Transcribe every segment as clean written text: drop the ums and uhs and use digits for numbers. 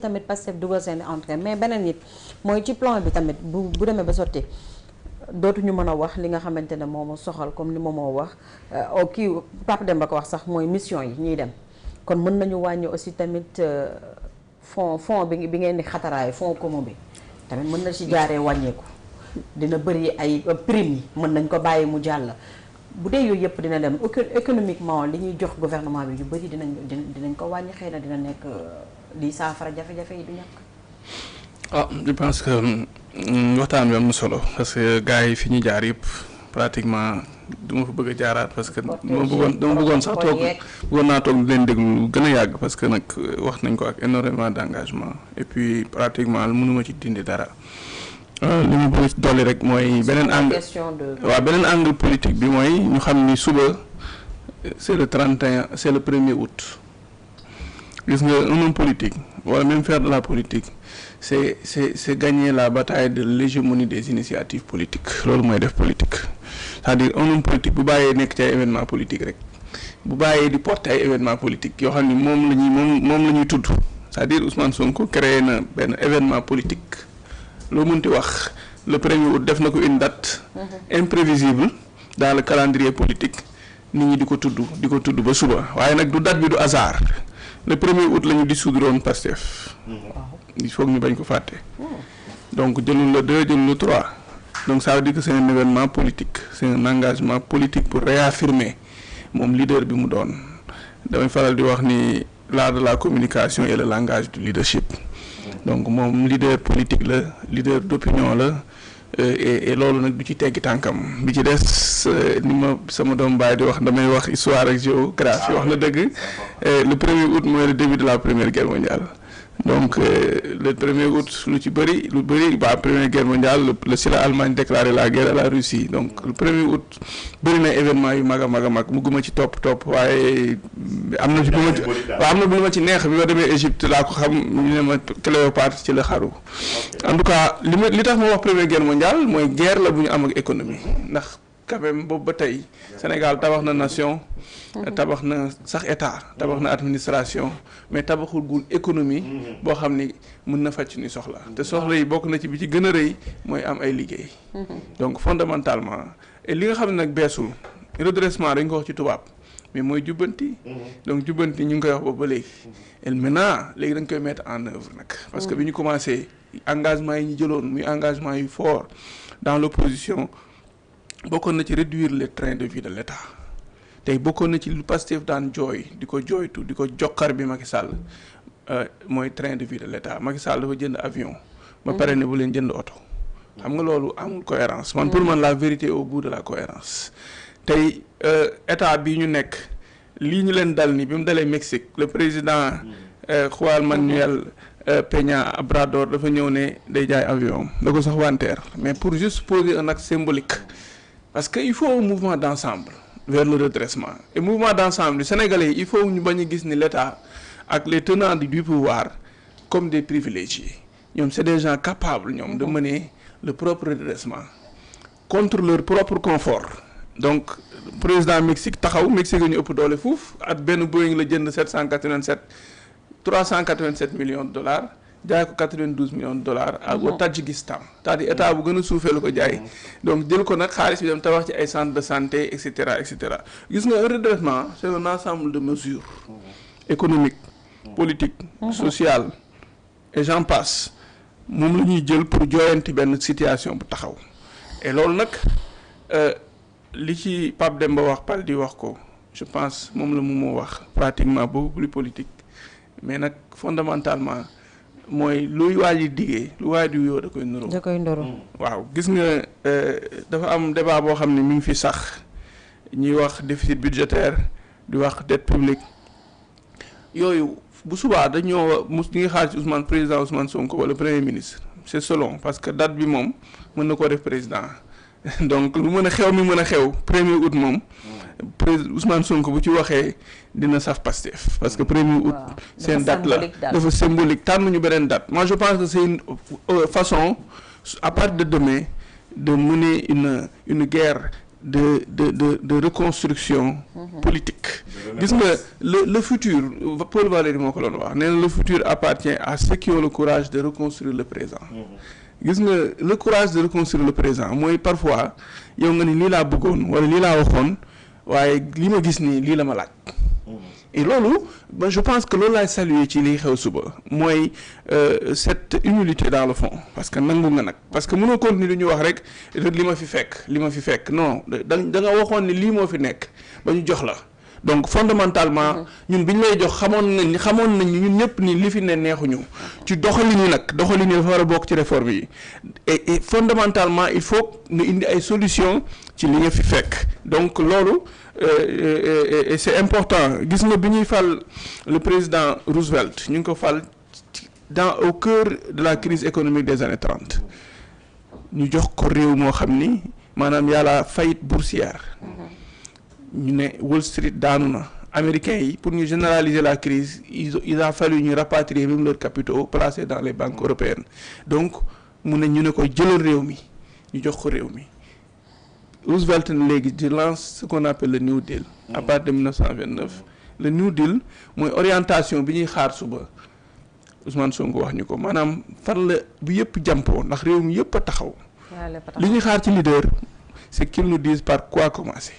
tamit Pastef dugal seen entrée mais beneen it mooy ci plan bi tamit bu demee ba sotti dootuñu mën a wax li nga xamante ne moom soxal comme ni moom moo wax kii Papa Demba ko wax sax mooy mission yi ñuy dem kon mën nañu wàññi aussi tamit fond bi ngeen di xataraayu fond commun bi tamit mën na ci jaaree wàññeeku dina bëri ay prime yi mën nañ ko bàyyi mu jàll bu dee yooyu yëpp dina dem économiquement li ñuy jox gouvernement bi yu bëri dinañ ko wàññi xëy na dina nekk lii saafara jafe-jafe yi du ñàkk. Je pense que waxtaan bi am na solo parce que gars yi fi ñu jaar yëpp pratiquement du ma fa bëgg a jaaraat parce que dama bëggoon sax bëggoon naa toog leen déglu gën a yàgg parce que nag wax nañ ko ak énormément d'engagement et puis pratiquement mënuma ci dindi dara. li mu bëgg ci dolli rek mooy beneen angle politique bi mooy ñu xam ni suba c'est le 31 c'est le 1er août. gis nga un homme politique wala même faire de la politique c'est gagner la bataille de l'hégémonie des initiatives politiques loolu mooy def politique c'est-à-dire un homme politique bu bàyyee nekk ci ay événement politique rek bu bàyyee di porter ay événement politique yoo xam ni moom la ñuy tudd c'est-à-dire Ousmane Sonko créé na benn événement politique loo mënti wax le 1er août def na ko une date imprévisible dans le calendrier politique nit ñi di ko tudd ba suba waaye nag du date bi du hasard le 1er août la ñu dissoudre woon Pastef il faut que ñu bañ ko fàtte donc jëlul le 2 jëlul le 3 donc ça veut dire que c'est un événement politique c'est un engagement politique pour réaffirmer moom leader bi mu doon damay faral di wax ni l'art de la communication et le langage du leadership donc moom leader politique la leader d'opinion la et loolu nag du ci teggi tànkam bi ci des ni ma sama doom baay di wax damay wax histoire ak géographie wax na dëgg le 1er août mooy le début de la première guerre mondiale donc le 1er août lu bëri ba première guerre mondiale si la Allemagne déclaré la guerre à la Russie donc le 1er août bëri na événement yu mag a mag mu guma ci topp waaye am na bu ma ci neex bi ma demee Égypte laa ko xam ñu ne ma Cléopâtre ci la xaru en tout cas li tax ma wax première guerre mondiale mooy guerre la bu ñu am ak économie ndax quand même boobu ba tey Sénégal tabax na nation tabax na sax état tabax na administration mais tabaxul gul économie boo xam ni mën na faj ni soxla te soxla yi bokk na ci bi ci gën a rëy mooy am ay liggéey donc fondamentalement et li nga xam ne nag beesul redressement dañ ko wax ci tubaab mais mooy jubbanti donc jubbanti ñu ngi koy wax boobu ba léegi et maintenant léegi dañ koy mettre en œuvre nag parce que bi ñu commencé engagement yi ñu jëloon muy engagement yu fort dans l'opposition bokkoon na ci réduire les trains de vie de l'État tey bokkoon na ci lu Pastef daan jooy di ko jooytu di ko jokkar bi Macky Sall mooy train de vie de l'État Macky Sall dafa jënd avion ba pare ne bu leen jënd oto xam nga loolu amul cohérence man pour man la vérité au bout de la cohérence tey état bi ñu nekk lii ñu leen dal ni bi mu dalee Mexique le président Juan Manuel Peña Obrador dafa ñëw ne day jaay avion da ko sax wanteer mais pour juste poser un acte symbolique parce que il faut un mouvement d'ensemble vers le redressement et mouvement d'ensemble du Sénégalais il faut ñu bañ a gis ni l'État ak les tenants du pouvoir comme des privilégiés ñoom c'est des gens capables ñoom de mener le propre redressement contre leur propre confort donc président Mexique taxaw Mexique ñu ëpp doole fuuf at benn Boeing la jënd 387 millions de dollars jaay ko 92 millions de dollars au Tadjikistan c'est-à-dire état bu gën a suufee la ko jaay donc jël ko nag xaalis bi dem tabax ci ay centre de santé et cetera gis nga un redressement c'est un ensemble de mesures économiques politiques sociales et j'en passe moom la ñuy jël pour jooyanti benn situation bu taxaw et loolu nag li ci Pape Demba wax Pal di wax ko je pense moom la moo wax pratiquement beaucoup plus politique mais nag fondamentalement mooy luy waaj diggee lu waaj di yoo da koy ndoro waaw gis nga dafa am débat boo xam ne mi ngi fi sax ñuy wax déficit budgétaire di wax dette publique yooyu bu subaa dañoo ñi ngi xaar ci président Ousmane Sonko wala premier ministre c'est selon parce que date bi moom mën na koo def président donc lu mën a xew mi mën a xew 1er août moom président Ousmane Sonko bu ci waxee dina saf Pastef parce que 1er août seen date la dafa symbolique tànn ñu beneen date moi je pense que c'est une façon à partir de demain de mener une guerre de reconstruction politique. Gis nga le futur Paul Valéry moo ko doon wax nee na le futur appartient à ceux qui ont le courage de reconstruire le présent. Gis nga le courage de reconstruire le présent mooy parfois yow nga ni lii laa bëggoon wala lii laa waxoon waaye li ma gis nii lii la ma laaj. Et loolu je pense que loolu laay saluer ci liy xew suba mooy cette humilité dans le fond parce que nangu nga nag parce que mënoo continuer lu ñu wax rek li ma fi fekk non da nga waxoon ni lii moo fi nekk ba ñu jox la donc fondamentalement ñun bi ñu lay jox xamoon nañ ñun ñëpp ni li fi ne neexuñu ci doxalin yi dafa war a bokk ci réforme yi et fondamentalement il faut nga indi ay solutions ci li nga fi fekk donc loolu et c'est important gis nga bi ñuy fal le président Roosevelt ñu ngi ko fal au cœur de la crise économique des années 30 ñu jox ko réew moo xam ni maanaam yàlla faillite boursière ñu ne Wall Street daanu na américains yi pour ñu généraliser la crise il a fallu ñu rapatrier même leurs capitaux placés dans les banques européennes donc mu ne ñu ne ko jëlal réew mi ñu jox ko réew mi Roosevelt ne léegi di lance ce qu'on appelle le New Deal à partir de 1929 le New Deal mooy orientation bi ñuy xaar suba Ousmane Sonko wax ñu ko maanaam fan la bu yëpp jàmpoo ndax réew mi yëpp a taxaw li ñuy xaar ci leader c'est qu'ils nous disent par quoi commencer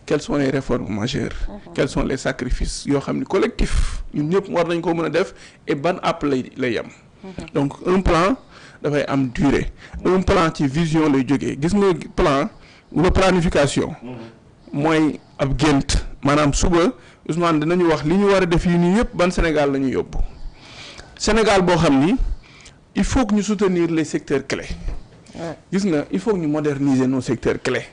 quelles sont les réformes majeures quels sont les sacrifices yoo xam ni collectif ñun ñëpp war nañ ko mën a def et ban app lay yem donc un plan dafay am durée un plan ci vision lay jógee gis nga plan wala planification mooy ab gént maanaam suba Ousmane dinañu wax li ñu war a def yi nii yëpp ban Sénégal la ñu yóbbu Sénégal boo xam ni il faut que ñu soutenir les secteurs clés gis nga il faut que ñu moderniser nos secteurs clés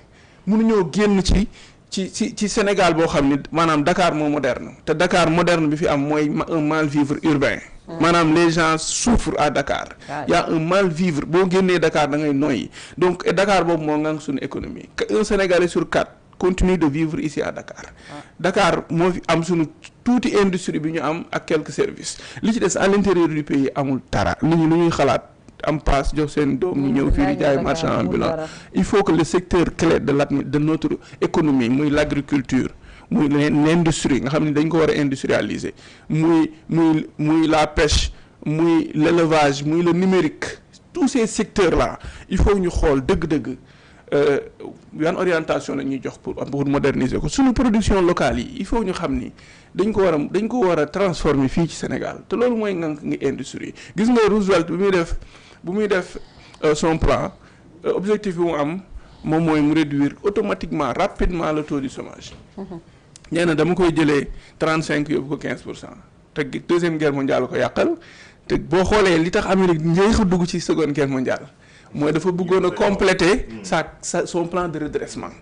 mënuñoo génn ci Sénégal boo xam ni maanaam Dakar moo moderne te Dakar moderne bi fi am mooy un mal vivre urbain maanaam les gens souffrent à Dakar y a un mal vivre boo génnee Dakar da ngay noyyi donc et Dakar boobu moo ngang suñu économie un Sénégalais sur 4 continue de vivre ici à Dakar Dakar moo fi am suñu tuuti industrie bi ñu am ak quelques services li ci des à l'intérieur du pays amul dara nit ñi lu ñuy xalaat am paas jox seen doom ñu ñëw fii di jaay marchand ambulant il faut que le secteur clé de notre économie muy l'agriculture muy l'industrie nga xam ne dañ ko war a industrialiser muy la pêche muy l'élevage muy le numérique tous ces secteurs là il faut ñu xool dëgg-dëgg yan orientation la ñuy jox pour moderniser ko suñu production locale yi il faut ñu xam ni dañ ko war a transformer fii ci Sénégal te loolu mooy ngi industrie gis nga Roosevelt bu muy def son plan objectif bi mu am moom mooy mu réduire automatiquement rapidement le taux du chômage nee na dama koy jëlee 35 yóbbu ko 15% te deuxième guerre mondiale ko yàqal te boo xoolee li tax Amérique njëkk a dugg ci seconde guerre mondiale mooy dafa bëggoon a compléter son plan de redressement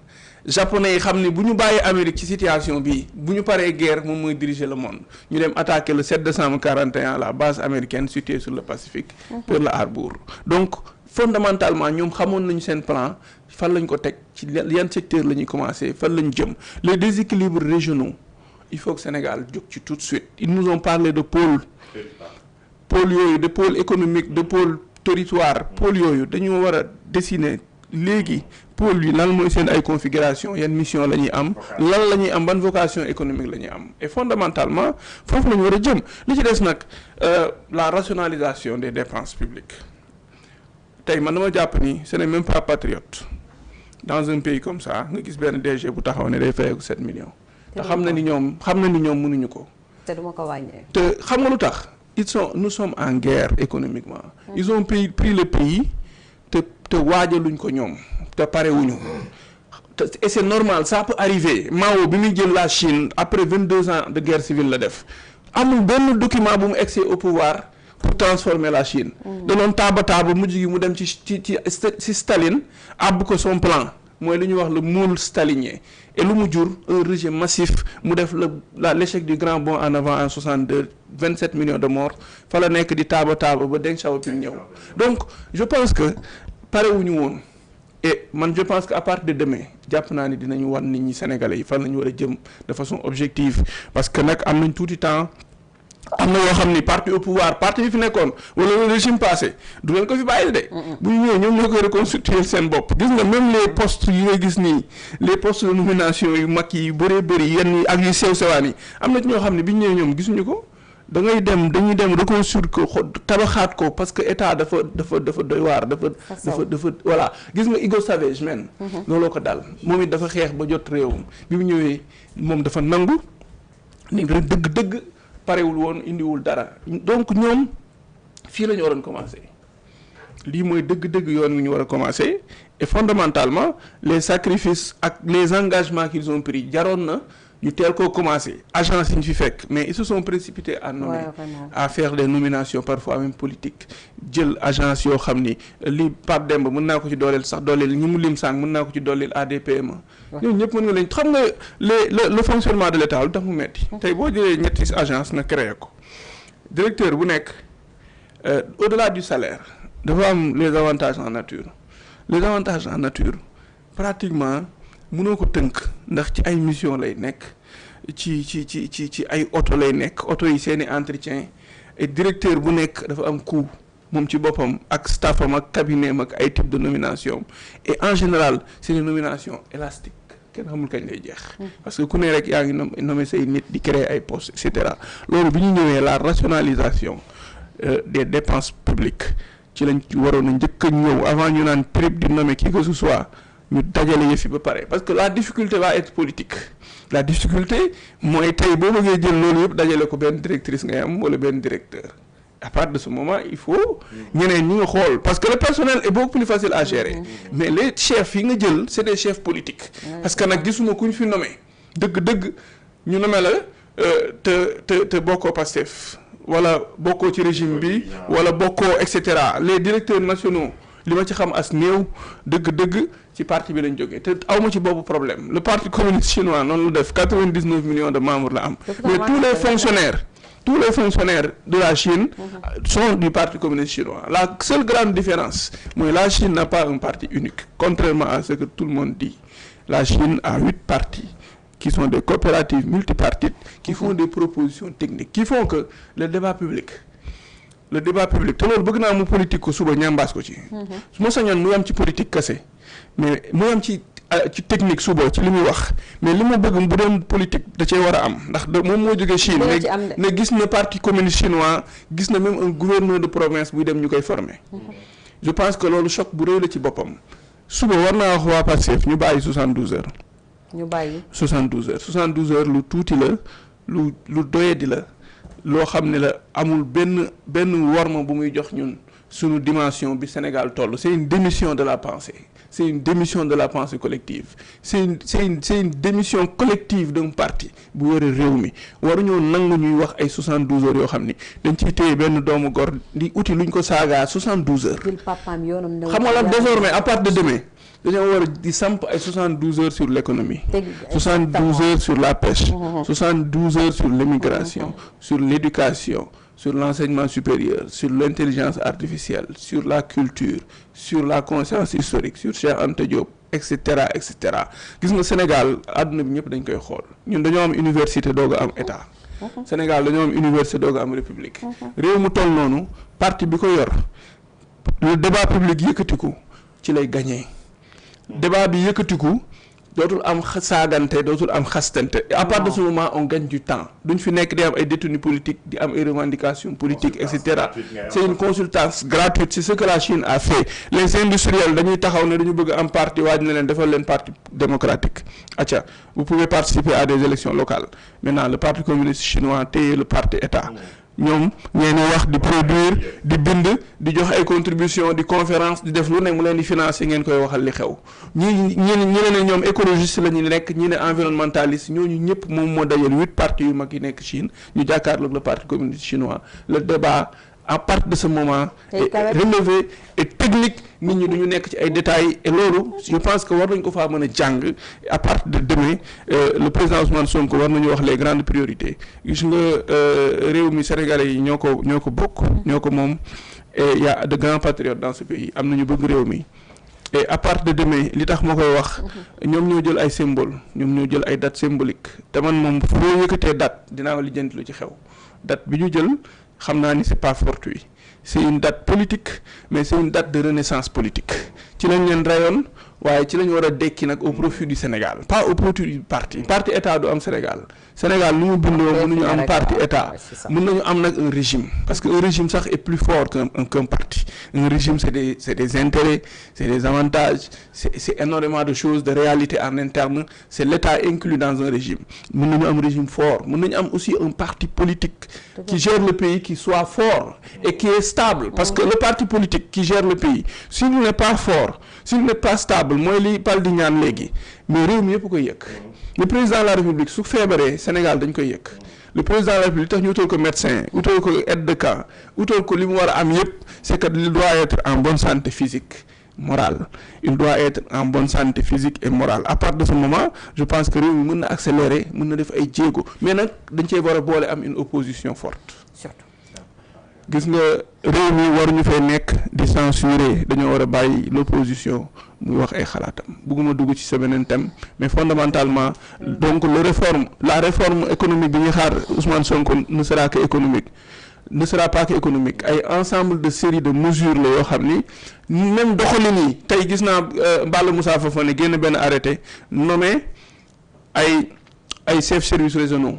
japonais yi xam ni bu ñu bàyyi Amérique ci situation bi bu ñu paree guerre moom mooy diriger le monde ñu dem attaquer le 7 décembre 41 la base américaine située sur le Pacifique Pearl Harbor donc fondamentalement ñoom xamoon nañu seen plan fan lañ ko teg ci yan secteur la ñuy commencer fan lañ jëm les déséquilibres régionaux il faut que Sénégal jóg ci tout de suite ils nous ont parlé de pôle yooyu de pôle économique de pôle territoire pôle yooyu dañoo war a dessiner léegi pôle yi lan mooy seen ay configuration yan mission la ñuy am lan la ñuy am ban vocation économique la ñuy am et fondamentalement foofu la ñu war a jëm li ci des nag la rationalisation des dépenses publiques tey man dama jàpp ni ce n'est même pas patriote dans un pays comme ça nga gis benn DG bu taxaw ne day fayeeku 7 millions te xam na ni ñoom mënuñu ko te duma ko wàññee te xam nga lu tax nous sommes en guerre économiquement ils ont pris le pays te waajaluñ ko ñoom te parewuñu et c'est normal ça peut arriver Mao bi muy jël la Chine après 22 ans de guerre civile la def amul benn document bu mu excès au pouvoir pour transformer la Chine da doon taaba mujj gi mu dem ci Staline àbb ko son plan mooy lu ñuy wax le moule stalinien et lu mu jur un rejet massif mu def l'échec du grand bond en avant en 62 27 millions de morts fa la nekk di taaba ba Deng Xiaoping ñëw donc je pense que parewuñu woon et man je pense que à partir de demain jàpp naa ni dinañu wan nit ñi sénégalais yi fan la ñu war a jëm de façon objective parce que nag am nañ tuuti temps am na yoo xam ni parti au pouvoir parti bi fi nekkoon wala le régime passé du leen ko fi bàyyil de. bu ñu ñëwee ñoom ñoo koy reconstituer seen bopp. gis nga même les postes yi nga gis nii les postes de nomination yu mag yi bëree bëri yenn yi ak yu sew sewaan yi am na ci ñoo xam ne bi ñu ñëwee ñoom gisuñu ko dañuy dem reconstruire ko tabaxaat ko parce que état dafa doy waar dafa voilà gis nga Hugo Chavez men looloo ko dal moom it dafa xeex ba jot réewam bi mu ñëwee moom dafa nangu ni dëgg parewul woon indiwul dara donc ñoom fii la ñu waroon commencer lii mooy dëgg yoon wi ñu war a commencer et fondamentalement les sacrifices ak les engagements qu'ils ont pris jaroon na ñu teel koo commencer agence yi ñu fi fekk mais ils se sont précipités à nommer à faire des nominations parfois même politiques jël agence yoo xam ni li Pape Demba mën naa ko ci dooleel sax dooleel ñi mu lim sànq mën naa ko ci dooleel ADPME ñooñu ñëpp mën nga leen xam nga le fonctionnement de l'État lu tax mu metti tey boo jëlee ñetti agence na créé ko directeur bu nekk au-delà du salaire dafa am les avantages en nature pratiquement mënoo ko tënk ndax ci ay mission lay nekk ci ay oto lay nekk oto yi seeni entretien et directeur bu nekk dafa am coût moom ci boppam ak staffam ak cabinet am ak ay type de nomination et en général c'est une nomination élastique kenn xamul kañ lay jeex parce que ku ne rek yaa ngi nommé say nit di créer ay postes et cetera loolu bi ñu ñëwee la rationalisation des dépenses publiques ci lañ ci waroon a njëkk a ñëw avant ñu naan prib di nommer qui que ce soit ñu dajale yëf yi ba pare parce que la difficulté va être politique la difficulté mooy tey boo bëggee jël loolu yëpp dajale ko benn directrice ngay am wala benn directeur à partir de ce moment il faut ñeneen ñi nga xool parce que le personnel est beaucoup plus facile à gérer mais les chefs yi nga jël c'est des chefs politiques parce que nag gisuma ku ñu fi nommé dëgg ñu nommé la te bokkoo Pastef wala bokkoo ci régime bi wala bokkoo et cetera les directeurs nationaux li ma ci xam as néew dëgg ci parti bi lañ jógee te awma ci boobu problème le parti communiste chinois noonu la def 99 millions de membres la am mais tous les fonctionnaires de la Chine sont du parti communiste chinois la seule grande différence mooy la Chine n'a pas un parti unique contrairement à ce que tout le monde dit la Chine a 8 partis qui sont des coopératives multipartites qui font des propositions techniques qui font que le débat public te loolu bëgg naa mu politique ko suba ñambaas ko ci su ma sañoon mu yam ci politique kese mais mu yam ci technique suba ci li muy wax mais li ma bëgg bu doon politique da cee war a am ndax moom moo jógee Chine ne gis na parti communiste chinois gis na même un gouverneur de province buy dem ñu koy former je pense que loolu choc bu rëy la ci boppam suba war naa wax waa Pastef ñu bàyyi 72 heures ñu bàyyi 72 heures lu tuuti la lu doyadi la loo xam ne la amul benn worma bu muy jox ñun suñu dimension bi Sénégal toll c'est une démission de la pensée c'est une démission de la pensée collective c'est une démission collective d'un parti bu yore réew mi waruñoo nangu ñuy wax ay 72 heures yoo xam ni dañ ciy téye benn doomu gor di uti luñ ko saagaa 72 heures xam nga la désormais à partir de demain dañoo war a di samp ay 72 heures sur l'économie 72 heures sur la pêche 72 heures sur l'immigration sur l'éducation sur l'enseignement supérieur sur l'intelligence artificielle sur la culture sur la conscience historique sur Cheikh Anta Diop et cetera gis nga Sénégal àdduna bi ñëpp dañ koy xool ñun dañoo am université doog a am état Sénégal dañoo am université doog a am république réew mu toll noonu parti bi ko yor le débat public yëkkatiku ci lay gagner débat bi yëkkatiku dootul am saagante dootul am xastante à partir de ce moment on gagne du temps duñ fi nekk di am ay détenus politiques di am ay revendications politiques et cetera c'est une consultance gratuite c'est ce que la Chine a fait les industriels dañuy taxaw ne dañu bëgg am parti waaj na leen defal leen parti démocratique acca vous pouvez participer à des élections locales maintenant le parti communiste chinois téye le parti état ñoom ñeeni wax di produire di bind di jox ay contribution di conférence di def lu ne mu leen di financer ngeen koy waxal li xew ñi ne ñoom écologiste la ñu nekk ñi ne environnementaliste ñooñu ñëpp moom moo dajal 8 partis yu mag yi nekk Chine ñu jàkkaarloog le parti communiste chinois le débat à partir de ce moment est relevé et technique nit ñi duñu nekk ci ay détails et loolu je pense que war nañ ko faa mën a jàng à partir de demain le président Ousmane Sonko war nañu wax les grandes priorités gis nga réew mi sénégalais yi ñoo ko bokk ñoo ko moom et y a de grands patriotes dans ce pays am na ñu bëgg réew mi et à partir de demain li tax ma koy wax ñoom ñoo jël ay symbole ñoom ñoo jël ay dates symboliques te man moom foo yëkkatee date dinaa lijjanti lu ci xew date bi ñu jël xam naa ni c'est pas fortuit c'est une date politique mais c'est une date de renaissance politique ci lañ leen rayoon waaye ci lañ war a dekki nag au profit du Sénégal pas au profit du parti état du am Sénégal lu mu bindoo mënuñu am parti état mën nañu am nag un régime parce que un régime sax est plus fort qu'un parti un régime c'est des intérêts c'est des avantages c'est énormément de choses de réalité en interne c'est l'état inclus dans un régime mën nañu am régime fort mën nañu am aussi un parti politique qui gère le pays qui soit fort et qui est stable parce que le parti politique qui gère le pays s'il n'est pas fort s'il n'est pas stable mooy li pal di ñaan léegi mais réew mi yëpp koy yëg le président de la République su feebaree Sénégal dañ koy yëg le président de la République tax ñu utal ko médecin utal ko aide de camp utal ko li mu war a am yëpp c'est que il doit être en bonne santé physique morale il doit être en bonne santé physique et morale à partir de ce moment je pense que réew mi mën na accélérer mën na def ay jéego mais nag dañ cee war a boole am une opposition forte surtout gis nga réew mi waruñu fay nekk di censurer dañoo war a bàyyi l'opposition muy wax ay xalaatam bëgguma dugg ci sa beneen thème mais fondamentalement donc la réforme économique bi ñuy xaar Ousmane Sonko ne sera pas que économique ay ensemble de série de mesures la yoo xam ni même doxalin yi tey gis naa Balla Moussa Fofana génn benn arrêté nommé ay chefs services régionaux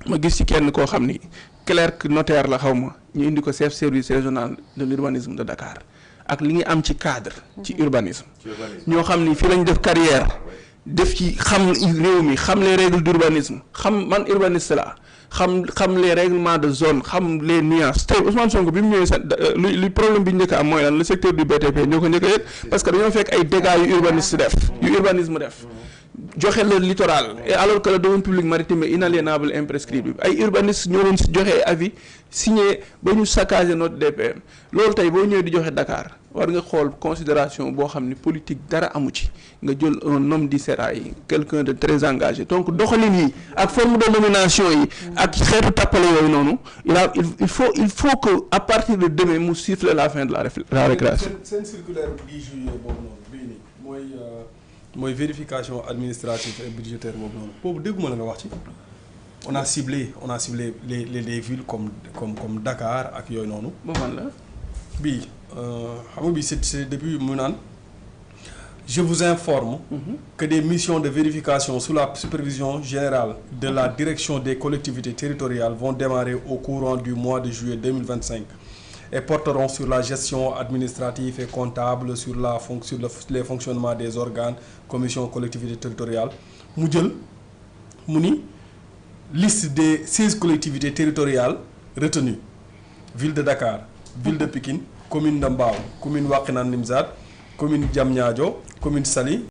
ma gis ci kenn koo xam ni clerc notaire la xaw ma ñu indi ko chef service régional de l'urbanisme de Dakar ak li ngi am ci cadre ci urbanisme ñoo xam ni fii lañ def carrière def ci xam réew mi xam les règles d'urbanisme xam man urbaniste la xam les règlements de zone xam les nuances tey Ousmane Sonko bi mu ñëwee li problème bi njëkk am mooy lan le secteur du BTP ñoo ko njëkk a yëg parce que dañoo fekk ay dégâts yu urbanisme def joxe le littoral et alors que le domaine public maritime est inaliénable imprescriptible ay urbanistes ñoo leen joxe avis signé ba ñu saccager notre DPM loolu tey boo ñëwee di joxe Dakar war nga xool considération boo xam ni politique dara amu ci nga jël un homme du sérail quelqu'un de très engagé donc doxalin yi ak forme de nomination yi ak xeetu tappale yooyu noonu il faut que à partir de demain mu siffle la fin de la récréation. seen circulaire 10 juillet boobu noonu bii nii mooy vérification administrative et budgétaire boobu noonu boobu dégguma la nga wax ci on a ciblé les villes comme Dakar ak yooyu noonu. boobu man la bii xam nga bii c'est depuis mu naan je vous informe que des missions de vérification sous la supervision générale de la direction des collectivités territoriales vont démarrer au courant du mois de juillet 2025 et porteront sur la gestion administrative et comptable sur les fonctionnements des organes commission collectivités territoriales mu jël mu ni liste des 16 collectivités territoriales retenues ville de Dakar ville de Pikine commune de Mbao commune Wakhinane Nimzatt commune Diamniadio commune Saly